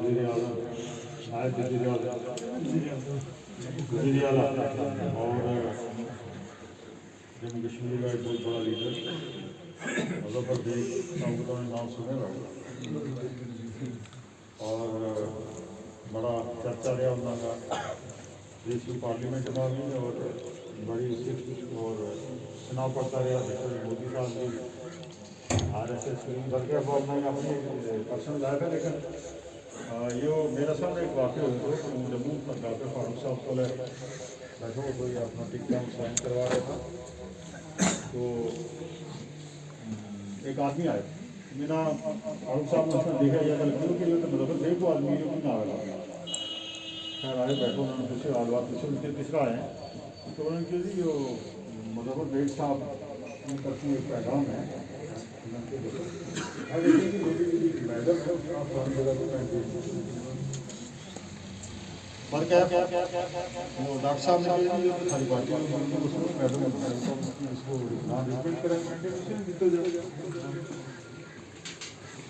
वज़ीर आज़म नायब वज़ीर आज़म वज़ीर आला और जम्मू कश्मीर का एक बहुत बड़ा लीडर मुज़फ़्फ़र बेग साहब का नाम सुने होगा और बड़ा चर्चा रहा उन्होंने देश की पार्लियामेंट में भी और बड़ी और चुनाव पड़ता रहा मोदी साहब की RSS बल्कि अब मैं अपनी पर्सनल लाइफ है लेकिन यो मेरा सामने एक वाक़या हुआ था जम्मू डॉक्टर फारूक साहब को बैठो कोई अपना टिकट साइन करवा रहा था तो एक आदमी आया मेरा फारूक साहब ने उसने देखा या क्यों कि तो मतलब देखो आदमी जो भी ना आया खैर आए बैठो उन्होंने पूछे हाल बात पूछे उनके तीसरा आए तो उन्होंने क्यों जी जो मुज़फ़्फ़र बेग साहब की तरफ एक पैगाम है पर क्या वो डॉक्टर साहब ने खाली बात मैडम इसको रिकमेंड करें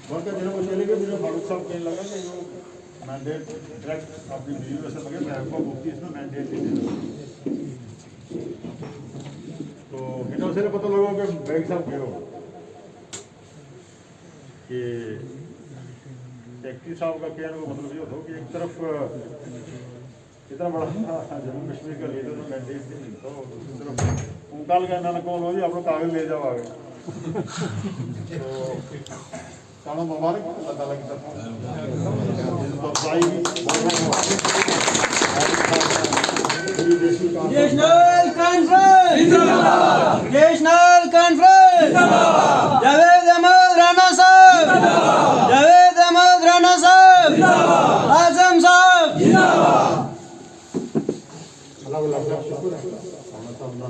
वर्कर जो चले गए मुझे फारूक साहब कहने लगा कि जो मैंडेट डायरेक्ट अपनी वीडियो से लगे मैं आपको मुफ्ती इसमें मैंडेट दे देना तो इन्होंने से पता लगा कि बेग साहब गए हो कि सेक्रेटरी साहब का कहने का मतलब ये होता कि एक तरफ इतना बड़ा जम्मू कश्मीर का लीडर तो मैंडेट नहीं मिलता और दूसरी तरफ उनकाल का इन्होंने कौन हो जी आप लोग कागज ले जाओ आगे तो कानून मुबारक अल्लाह ताला की तरफ नेशनल कॉन्फ्रेंस जिंदाबाद नेशनल कॉन्फ्रेंस जिंदाबाद जावेद अहमद राणा साहब जिंदाबाद जावेद अहमद राणा साहब जिंदाबाद आजम साहब जिंदाबाद अल्लाह का शुक्र है हमें तो अपना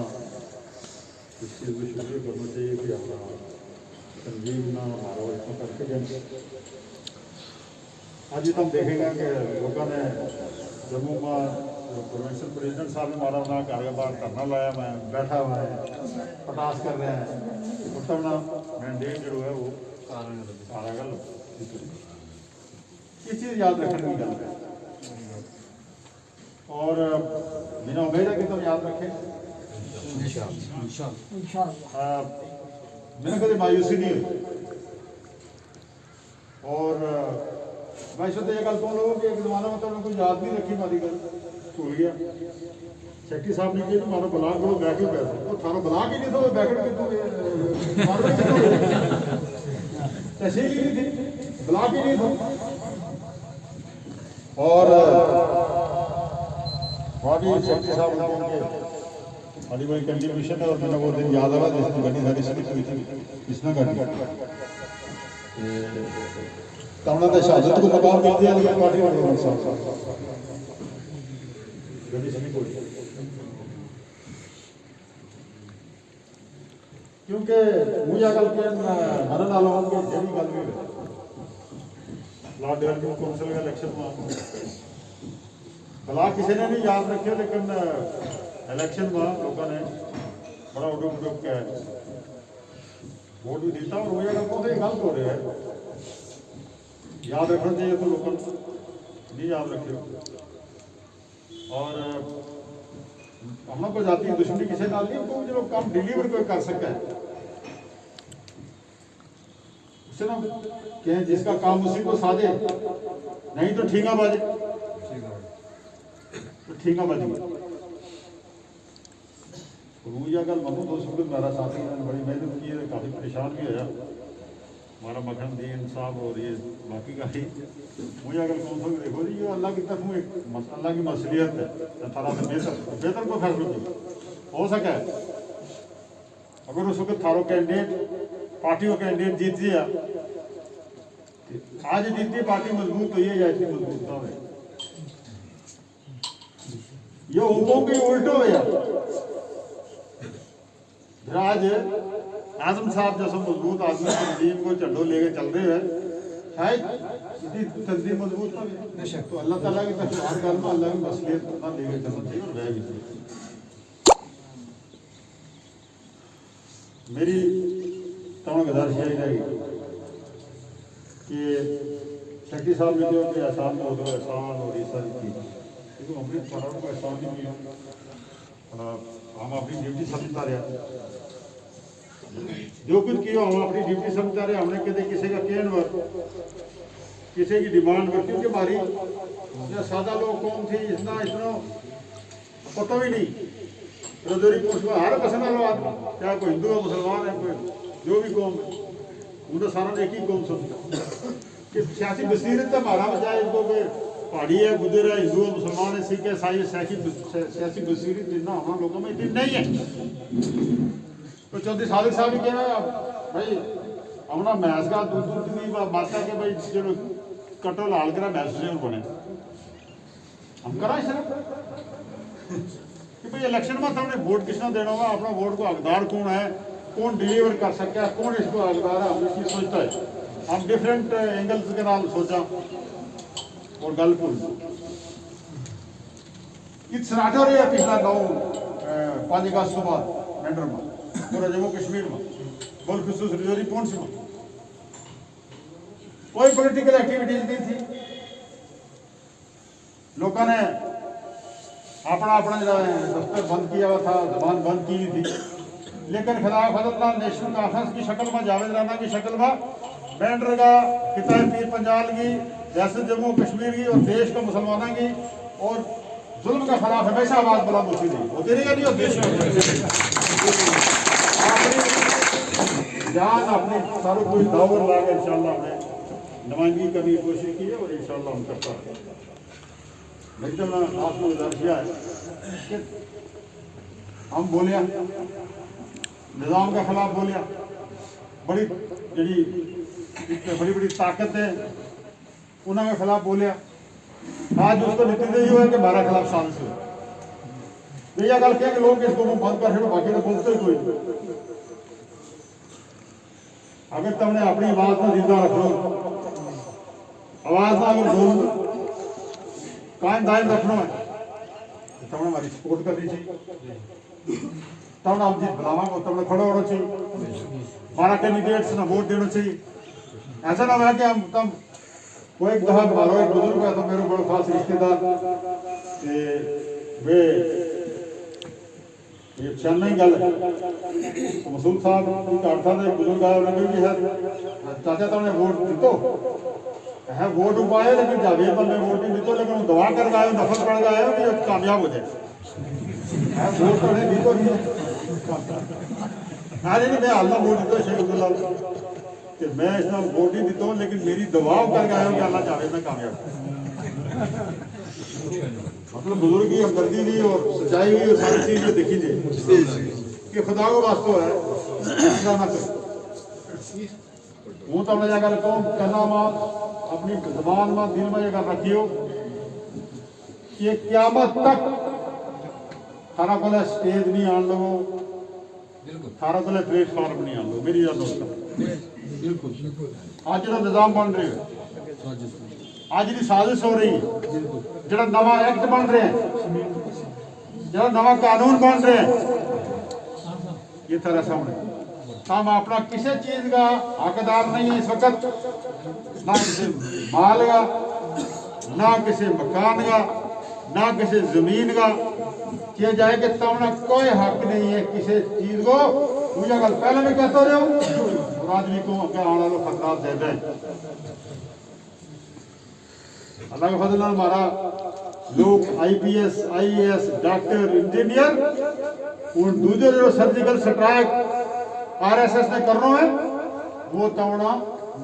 इस चीज़ को शुक्रिया करना चाहिए कि अपना तंजीम ना हमारा इसमें करके दें आज ये तो हम देखेंगे कि लोगों ने जम्मू में प्रोविंशियल प्रेसिडेंट साहब ने हमारा उन्होंने घर के बाहर धरना लाया मैं बैठा हुआ है प्रकाश कर रहे हैं तो अपना मैंडेट जो है वो सारा गल ये चीज़ याद रखने की गल है और बिना उम्मीद है कि तुम याद रखें मैंने कभी मायूसी नहीं हुई और मैं इस वक्त ये गल कौन लोगों कि एक जमाना में तो कोई याद नहीं रखी मारी गल भूल गया सेक्रेटरी साहब ने कहा मारो ब्लाक को बैठ के पैसे वो थारो ब्लाक ही नहीं था बैठ के तहसील ही नहीं थी ब्लाक ही नहीं था और सेक्रेटरी साहब बड़ी बड़ी कंट्रीब्यूशन है और मैंने वो दिन याद आया जिसने घनी सारी स्लिप हुई थी इसने घटी कमला तो शहादत को मकाम मिल दिया लेकिन पार्टी वाले घनी स्लिप हुई क्योंकि मुझे गल के मरन वालों की जड़ी गल भी लॉर्ड डेवलपमेंट काउंसिल का इलेक्शन में भला किसी ने नहीं याद रखे लेकिन इलेक्शन में लोगों ने बड़ा उड़ूब के वोट भी दिता और मुझे अगर कौन सी गल हो रही है याद रखना चाहिए तो लोग नहीं याद रखे और हम लोग को जाती है दुश्मनी किसी नाल नहीं तो जो काम डिलीवर कोई कर सकता है उससे ना कहें जिसका काम उसी को साधे नहीं तो ठीका बाजे तो ठीका बाजी मुझे अगर मनु दोस्त मेरा साथी ने बड़ी मेहनत की है काफ़ी परेशान भी आया हमारा मखन दीन साहब और ये बाकी का ही मुझे अगर कौन सा देखो जी ये अल्लाह की तरफ एक अल्लाह की मसलियत है थारा से बेहतर को फैसला हो सके अगर उस वक्त थारो कैंडिडेट पार्टी को कैंडिडेट जीत दिया आज जीतती पार्टी मजबूत हुई है या इतनी मजबूत ना हुई ये उनको भी उल्टो हुआ आज आजम साहब जैसा मजबूत आदमी तंजीम को झंडो लेके चल रहे हैं शायद इतनी तंजीम मजबूत ना बेशक तो अल्लाह ताला की तरफ हर गल में अल्लाह की मसलियत ना लेके चलना चाहिए और वह भी मेरी तमाम गुजारिश यही रहेगी कि सेक्रेटरी साहब ने जो कि आसाम में उधर एहसान और ये सारी चीज़ क्योंकि अमृत पढ़ाओ को एहसान नहीं मिला हम अपनी ड्यूटी समझता रहे जो कुछ किया हम अपनी ड्यूटी समझता रहे हमने कहते किसी का कहन वर्क किसी की डिमांड पर क्योंकि हमारी या सादा लोग कौन थी इतना इतना पता भी नहीं रजौरी पोस्ट में हर पसंद वाला आदमी चाहे कोई हिंदू है मुसलमान है कोई जो भी कौम है उनका सारा एक ही कौम समझता कि सियासी बसीरत तो हमारा चाहे इनको कोई पहाड़ी है गुजर है हिंदू है मुसलमान है सिख है ईसाई सियासी बसीरत जितना हमारे लोगों में इतनी नहीं है तो चौधरी सादिक साहब भी कह रहे हैं भाई अपना मैस का दूध नहीं माता के भाई जो कटो लाल करा मैस से बने हम करा सिर्फ कि भाई इलेक्शन में हमने वोट किसने देना होगा अपना वोट को हकदार कौन है कौन डिलीवर कर सकता है कौन इसको हकदार है हम इसकी सोचता है हम डिफरेंट एंगल्स के नाम सोचा और गल भूल सराहना हो रही है पिछला 5 अगस्त तो बाद मैंडर में पूरा जम्मू कश्मीर में बोल खसूस रजौरी पहुंच में कोई पॉलिटिकल एक्टिविटीज नहीं थी लोगों ने अपना अपना जो दफ्तर बंद किया हुआ था जबान बंद की हुई थी लेकिन खिलाफ हजरत नेशनल कॉन्फ्रेंस की शक्ल में जावेद राना की शक्ल में बैंडर का किताब पीर पंजाल की रियासत जम्मू कश्मीर की और देश को मुसलमानों की और जुल्म के खिलाफ हमेशा आवाज बुलंद होती रही होती रही नहीं और देश में जान अपने सारों कोई दावर ला के इंशाल्लाह हमने नुमाइंदगी करने की कोशिश की है और इंशाल्लाह हम करता है लेकिन आपको किया है कि हम बोलिया निज़ाम के खिलाफ बोलिया बड़ी जी बड़ी बड़ी ताकत है उन्होंने खिलाफ बोलिया आज उसको नतीजा ये हुआ कि हमारा खिलाफ साजिश हुआ तो यह गल कि लोग इसको बंद कर बाकी तो बोलते ही कोई अगर तुमने अपनी आवाज को जिंदा रखो आवाज ना अगर बोल कायम दायम रखना है तो तुमने हमारी सपोर्ट करनी चाहिए तुमने हम जीत बुलावा को तुमने खड़ा होना चाहिए हमारा कैंडिडेट्स ना वोट देना चाहिए ऐसा ना हुआ कि हम तुम कोई एक दफा मारो एक बुजुर्ग है तो मेरे बड़े खास रिश्तेदार वे ये चेन्नई गल मसूद साहब की था बुजुर्ग आए उन्होंने भी है चाचा तुमने वोट दितो है वोट पाए लेकिन जावेद बंदे वोट नहीं दितो लेकिन दवा कर आए नफल पड़ गए कि कामयाब हो जाए वोट तो नहीं दितो नहीं आज नहीं मैं अल्लाह वोट दितो शेख अब्दुल्ला कि मैं इस नाम वोट नहीं दिता हूँ लेकिन मेरी दवाओं करके आया हूँ कि अल्लाह जावेद में कामयाब मतलब बुजुर्ग की हमदर्दी भी और सच्चाई भी और सारी चीज जो देखी जाए कि खुदा को वास्तव है वो तो हमने जाकर रखो कहना मां अपनी जबान में दिल में जाकर रखियो कि क़यामत तक थारा को स्टेज नहीं आन लो थारा को प्लेटफॉर्म नहीं आन लो मेरी याद दोस्तों आज जो निजाम बन रहे हो आज जी साजिश हो रही है जो नवा एक्ट बन रहे हैं जो नवा कानून बन रहे हैं ये तरह सामने हम अपना किसी चीज का हकदार नहीं है इस वक्त ना किसी माल का ना किसी मकान का ना किसी जमीन का किया जाए कि तुमने कोई हक नहीं है किसी चीज को मुझे गल पहले भी कहते रहे हो आदमी को आने वालों खतरा दे दें अल्लाह के फजल हमारा लोग IPS IAS डॉक्टर इंजीनियर और दूसरे जो सर्जिकल स्ट्राइक RSS ने करना है वो तवना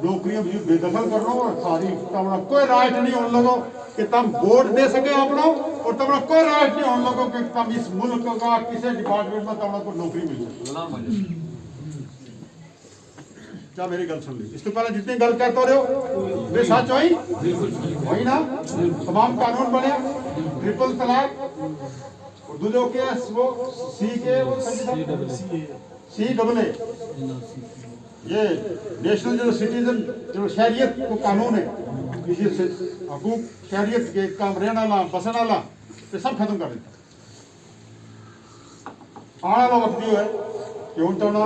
नौकरियों भी बेदखल करना और सारी तवना कोई राइट नहीं उन लोगों कि तुम वोट दे सके आप लोग और तवना कोई राइट नहीं उन लोगों कि तुम इस मुल्क का किसी डिपार्टमेंट में तवना को नौकरी मिल सके क्या मेरी गल सुन ली इससे पहले जितनी गल कहते रहे हो वे सच वही ना तमाम कानून बने ट्रिपल तलाक उर्दू जो के वो CAA ये नेशनल जो सिटीजन जो शहरियत को कानून है किसी से हकूक शहरियत के काम रहने वाला बसने वाला ये सब खत्म कर देता आने वाला वक्त ये है कि उन तो ना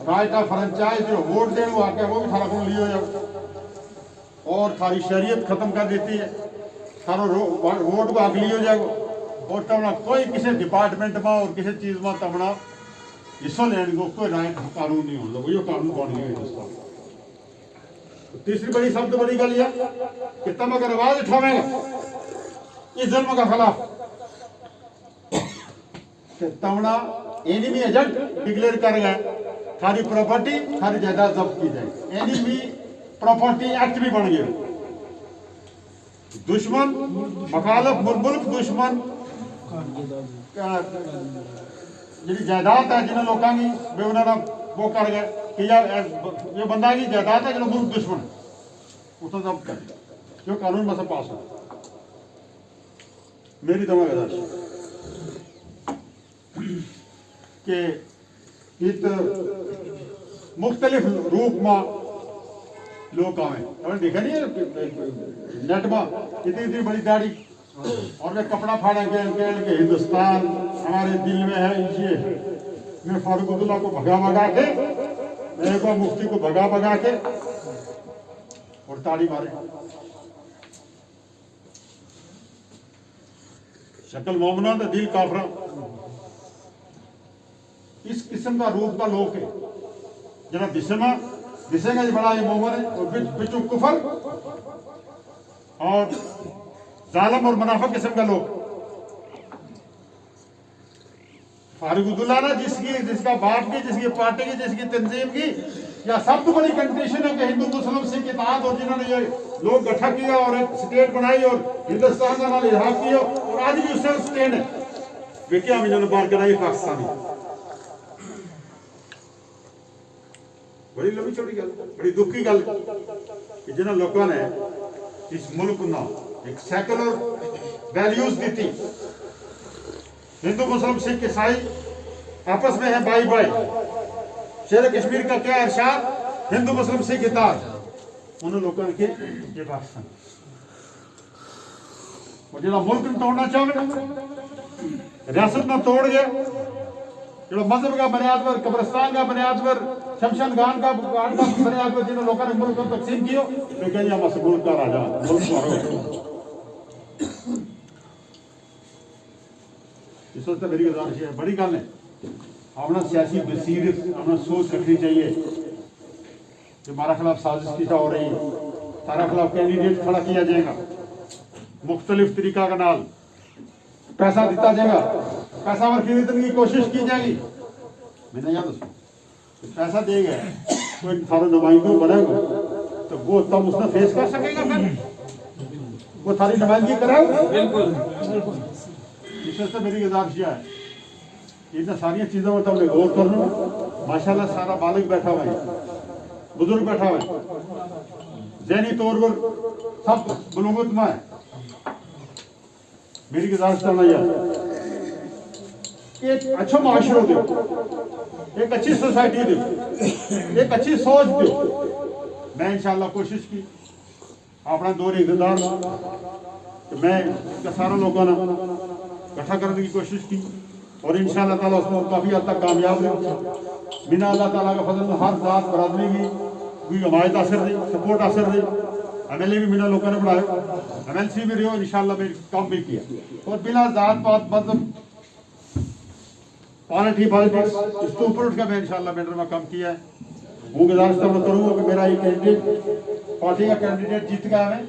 राइट ऑफ फ्रेंचाइज जो वोट देने वो आके वो भी थारा को लियो जाए और थारी शरीयत खत्म कर देती है, थारो वोट को अगली हो जाएगा और तमना कोई किसी डिपार्टमेंट में और किसी चीज़ में तमना हिस्सा लेने को कोई राय कानून नहीं होता, वही कानून बन गया हिंदुस्तान। तो तीसरी बड़ी सबसे बड़ी गल यह कि तुम अगर आवाज उठावेगा इस जुल्म का खिलाफ तमना एनिमी एजेंट डिक्लेयर कर गए, थारी प्रॉपर्टी थारी जायदाद जब्त की जाएगी। एनिमी प्रॉपर्टी एक्ट भी बन गया, दुश्मन मखालफ मुल्क दुश्मन जी जायदाद है जिन्हें लोगों की वे उन्होंने वो कर गए कि यार ये बंदा की जायदाद है जो मुल्क दुश्मन उसने जब्त कर जो कानून में से पास हो। मेरी दवा कि इत मुख्तलिफ रूप में लोग आवे, हमने देखा नहीं है नेट में इतनी इतनी बड़ी दाढ़ी और वे कपड़ा फाड़ा के हिंदुस्तान हमारे दिल में है, ये मैं फारूक अब्दुल्ला को भगा के, मेरे को मुफ्ती को भगा के और ताड़ी मारे। शक्ल मोमना तो दिल काफरा, इस किस्म का रूप का लोग है जरा दिसेगा जी बड़ा ये मोमन है और बिचू कुफर और जालम और मुनाफिक किस्म का लोग। फारूक अब्दुल्ला ना जिसका बाप की, जिसकी पार्टी की, जिसकी तंजीम की या सबसे बड़ी कंडीशन है कि हिंदू मुस्लिम सिख इत्तेहाद और जिन्होंने ये लोग गठा किया और एक स्टेट बनाई और हिंदुस्तान का नाम इजहार किया और आज भी उससे स्टैंड है वे क्या जिन्होंने बार कराई पाकिस्तानी। बड़ी लंबी चौड़ी गल, बड़ी दुख की गल कि जिन्होंने लोगों ने इस मुल्क ना एक सेकुलर वैल्यूज दी थी। हिंदू मुस्लिम सिख ईसाई आपस में है भाई भाई। शेर कश्मीर का क्या इरशाद, हिंदू मुस्लिम सिख इत्तेहाद, उन लोगों के ये पाकिस्तान और जो मुल्क तोड़ना चाहे रियासत में तोड़ गए, जो मजहब का बुनियाद पर, कब्रिस्तान का बुनियाद पर, शमशान खान का बुनियाद पर जिन्होंने लोगों ने मुल्क को तकसीम किया, तो कहिए हम मुल्क का राजा मुल्क मारो। इस वक्त मेरी गुजारिश है, बड़ी गल है, अपना सियासी बसीरत अपना सोच रखनी चाहिए कि हमारा खिलाफ साजिश की हो रही है, हमारा खिलाफ कैंडिडेट खड़ा किया जाएगा, मुख्तलिफ तरीका का नाल पैसा दिता जाएगा, पैसा और खरीदने की कोशिश की जाएगी। मैंने याद उसको पैसा देगा कोई थारा नुमाइंदों बनेगा तो वो तब उसने फेस कर सकेगा, फिर वो थारी नुमाइंदगी कराएगा। बिल्कुल इस वजह से मेरी गुजारिश है इन सारी चीज़ों में तुमने गौर कर लो। माशाल्लाह सारा बालिग बैठा हुआ है, बुजुर्ग बैठा हुआ है, ज़हनी तौर पर सब बलूगत में है। मेरी गुजारिश करना यह एक अच्छा माशरा दो, एक अच्छी सोसाइटी दो, एक अच्छी सोच दो। मैं इंशाल्लाह कोशिश की अपना दौर इक़्तिदार मैं सारे लोगों ने इकट्ठा करने की कोशिश की और इंशाअल्लाह ताला उसमें काफ़ी हद तक कामयाब रहे। बिना अल्लाह ताला का फजल हर जात बरादरी की हमायत हासिल रही, सपोर्ट हासिल रही। MLA भी बिना लोगों ने बढ़ाया, MLC भी रही इंशाअल्लाह मेरी काम भी किया और बिना जात पात मतलब पॉलिटिक्स इसके ऊपर उठ कर मैं इंशाअल्लाह मैंने में काम किया है। वो गुजारिश तो मैं करूँगा कि मेरा ये कैंडिडेट पार्टी का कैंडिडेट जीत गया है,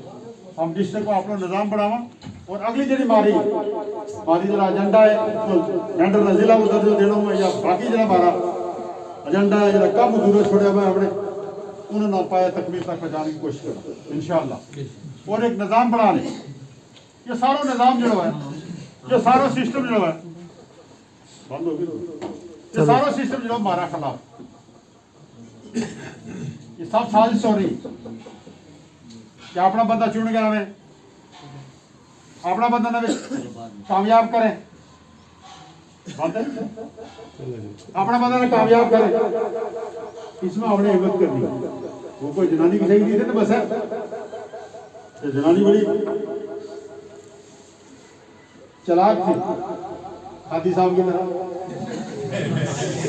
हम डिस्ट्रिक्ट को अपना निज़ाम बढ़ावा और अगली जी मारी जो एजेंडा है तो मैंडर का जिला उधर जो देना में या बाकी जो हमारा एजेंडा है जो कम दूर छोड़ा मैं अपने उन्हें ना पाया तकमील तक पहुँचाने की कोशिश करूँ इंशाअल्लाह। और एक निज़ाम बढ़ाने, ये सारा निज़ाम जो है, ये सारा सिस्टम जो है बंद हो गया, ये सारा सिस्टम जो हमारा खिलाफ ये सब साजिश हो रही कि अपना बंदा चुन गया हमें, अपना बंदा ना कामयाब करें, अपना बंदा ना कामयाब करें, इसमें हमने हिम्मत करनी। वो कोई जनानी की सही नहीं थी ना, बस है ये जनानी बड़ी चलाक थी हादी साहब की तरह।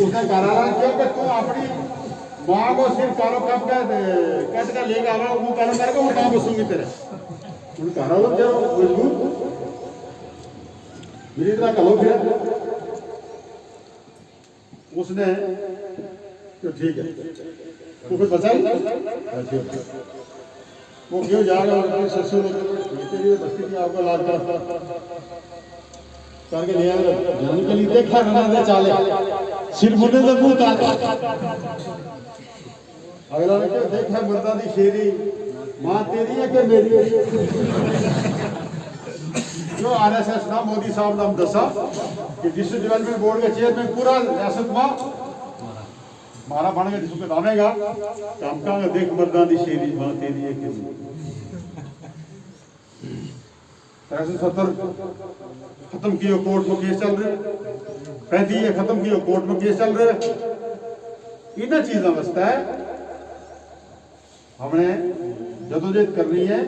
उसने कहा कि तू अपनी माँ को सिर्फ कारो कब कट का लेके आवा वो कारो करके वो कहाँ बसूंगी तेरे उन कारा लोग क्या मजबूत मेरी तरह कहो फिर उसने तो ठीक है तो कुछ बचाई ठीक है वो क्यों जाएगा ससुर तेरी बस्ती की आपका लाज करके ले आएगा जाने के लिए देखा ना दे चाले सिर मुंडे से मुंह काट अगला ने क्या देखा मर्दा दी शेरी मां तेरी है कि मेरी है जो आरएसएस ना मोदी साहब नाम दसा कि डिस्ट्रिक्ट डेवलपमेंट बोर्ड के चेयरमैन पूरा रियासत में मारा बन गया जिसको दामेगा काम का देख मर्दा दी शेरी मां तेरी है कि 370 खत्म किया कोर्ट में केस चल रहे 35 खत्म किया कोर्ट में केस चल रहे इतना चीज अवस्था है हमने जदोजहद करनी है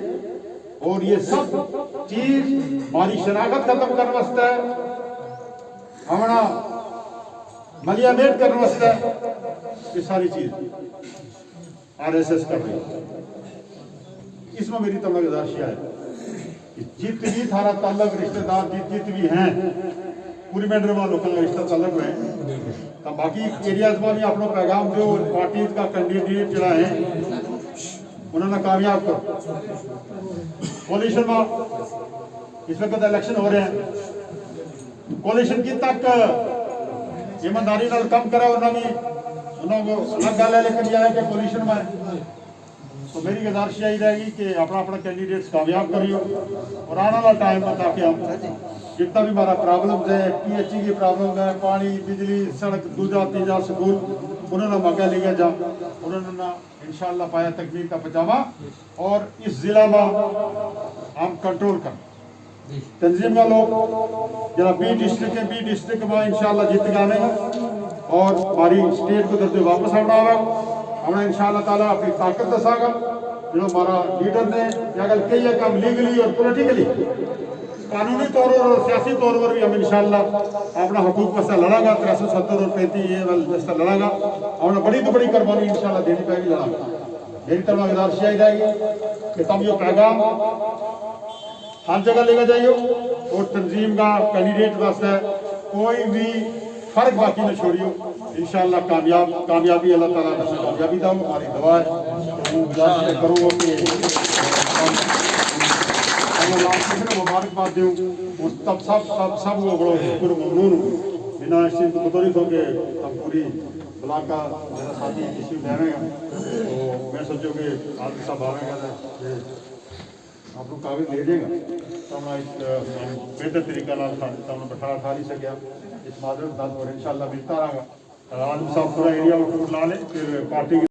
और ये सब चीज हमारी शराकत खत्म करने वास्ते है हमारा मलियामेट करने वास्ते है ये सारी चीज आरएसएस कर रही है इसमें मेरी तमाम गुजारिश है जितनी थारा ताल्लुक रिश्तेदार जित भी हैं पूरी मेंढर वालों का रिश्ता ताल्लुक है तो बाकी एरियाज में भी अपना पैगाम जो पार्टी का कैंडिडेट जरा है उन्होंने कामयाब कर कोलिशन में इस वक्त इलेक्शन हो रहे हैं कोलिशन की तक ईमानदारी नाल कम करा उन्होंने अलग गल है लेकिन यह है कि कोलिशन में तो मेरी गुजारिश यही रहेगी कि अपना अपना कैंडिडेट्स कामयाब करियो और आने वाला टाइम में ताकि हम जितना भी हमारा प्रॉब्लम है पीएचई की प्रॉब्लम है पानी बिजली सड़क दूसरा तीसरा स्कूल उन्होंने मौका लिया जा उन्होंने इंशाअल्लाह पाया तकमील का पजामा और इस जिला में हम कंट्रोल कर तंजीम का लोग जरा बी डिस्ट्रिक्ट में इंशाअल्लाह जीत गावेगा और हमारी स्टेट को दर्जे वापस आना हमने इंशाअल्लाह ताला अपनी ताकत दसागा जो हमारा लीडर ने अगर कई है काम लीगली और पॉलिटिकली कानूनी तौर और सियासी तौर पर भी हम इंशाअल्लाह अपना हुकूक वास्ते लड़ागा 370 और 35 ये वास्ते लड़ागा हमने बड़ी तो बड़ी कुर्बानी इंशाअल्लाह देनी पड़ेगी लड़ागा मेरी तरफ गुजारिश यही रहेगी कि तुम ये पैगाम हर जगह लेकर जाइयो और तंजीम का कैंडिडेट वास्ते कोई भी फर्क बाकी न छोड़ियो इंशाअल्लाह कामयाबी अल्लाह ताला ने कामयाबी दो हमारी दुआ है गुजारिश करूँगा कि मुबारकबाद दूँ तब सब वो बड़ो शुक्र ममनून बिना इस चीज़ को बतौरी हो के तब पूरी ब्लॉक का मेरा साथी किसी बहनेगा तो मैं सोचो कि आदमी सब आवेगा आप लोग कागज ले देगा तो हमारा बेहतर तरीका बैठा खा नहीं सकिया इस मादर और इंशाअल्लाह मिलता रहेगा आदमी साहब थोड़ा एरिया में टूर ला ले फिर पार्टी